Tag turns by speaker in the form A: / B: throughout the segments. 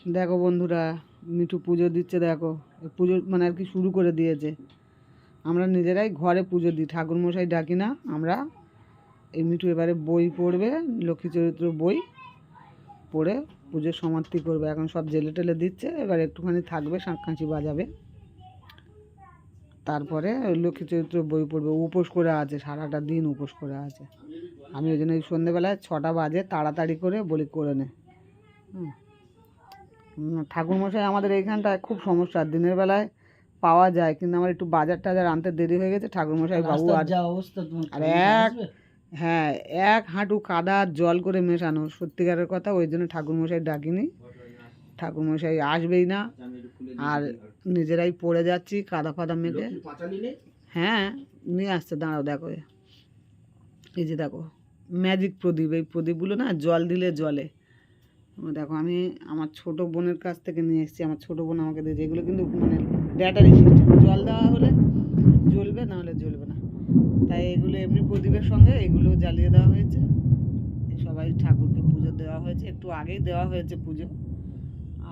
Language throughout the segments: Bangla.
A: দেখো বন্ধুরা, মিঠু পুজো দিচ্ছে। দেখো পুজো মানে আর কি শুরু করে দিয়েছে। আমরা নিজেরাই ঘরে পুজো দিই, ঠাকুরমশাই ডাকি না আমরা। এই মিঠু এবারে বই পড়বে, লক্ষ্মী চরিত্র বই পড়ে পুজোর সমাপ্তি করবে। এখন সব জেলে টেলে দিচ্ছে, এবার একটুখানি থাকবে, শাঁখ বাজাবে, তারপরে লক্ষ্মী চরিত্র বই পড়বে। উপোস করে আছে, সারাটা দিন উপোস করে আছে। আমি ওই জন্য এই সন্ধ্যেবেলায় 6টা বাজে তাড়াতাড়ি করে বলি করে নে। ঠাকুরমশাই আমাদের এইখানটায় খুব সমস্যা, দিনের বেলায় পাওয়া যায়, কিন্তু আমার একটু বাজার টাজার আনতে দেরি হয়ে গেছে। ঠাকুরমশাই বাবু আর হ্যাঁ, এক হাঁটু কাদা জল করে মেশানো, সত্যিকারের কথা। ওই জন্য ঠাকুরমশাই ডাকিনি, ঠাকুরমশাই আসবেই না। আর নিজেরাই পড়ে যাচ্ছি কাদা ফাদা মেখে। হ্যাঁ নিয়ে আসছে, দাঁড়াও দেখো, এই যে দেখো ম্যাজিক প্রদীপ। এই প্রদীপগুলো না জল দিলে জ্বলে। দেখো আমি আমার ছোট বোনের কাছ থেকে নিয়ে এসেছি, আমার ছোট বোন আমাকে দিয়েছে। এগুলো কিন্তু মানে ব্যাটারি সিস্টেম, জল দেওয়া হলে জ্বলবে, না হলে জ্বলবে না। তাই এগুলো এমনি প্রদীপের সঙ্গে এগুলো জ্বালিয়ে দেওয়া হয়েছে। সবাই ঠাকুরকে পুজো দেওয়া হয়েছে, একটু আগেই দেওয়া হয়েছে পুজো।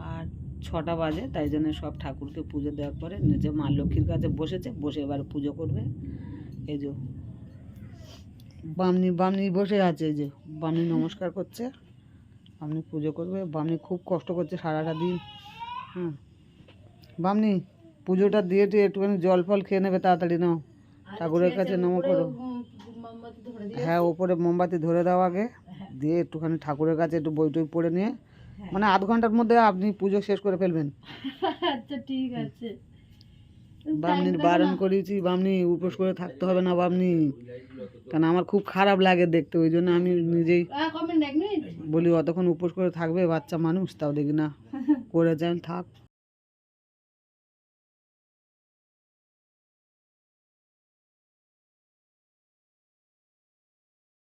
A: আর 6টা বাজে, তাই জন্য সব ঠাকুরকে পুজো দেওয়ার পরে নিজে মা লক্ষ্মীর কাছে বসেছে, বসে এবার পুজো করবে। এই যে বামনি বসে আছে, এই যে বামনি নমস্কার করছে, বামনি পুজো করবে। বামনি খুব কষ্ট করছে সারাটা দিন। বামনি পুজোটা দিয়ে টিয়ে একটুখানি জল ফল খেয়ে নেবে, তাড়াতাড়ি নাও, ঠাকুরের কাছে নম করো। হ্যাঁ, ওপরে মোমবাতি ধরে দাও আগে, দিয়ে একটুখানি ঠাকুরের কাছে একটু বই টই পড়ে নিয়ে, মানে আধ ঘন্টার মধ্যে আপনি পুজো শেষ করে ফেলবেন।
B: আচ্ছা ঠিক আছে।
A: বামনি বারণ করেছি, বামনি উপোস করে থাকতে হবে না বামনি, কারণ আমার খুব খারাপ লাগে দেখতে। ওই জন্য আমি নিজেই বলি অতক্ষণ উপোস করে থাকবে বাচ্চা মানুষ, তাও দেখি না করে যান থাক।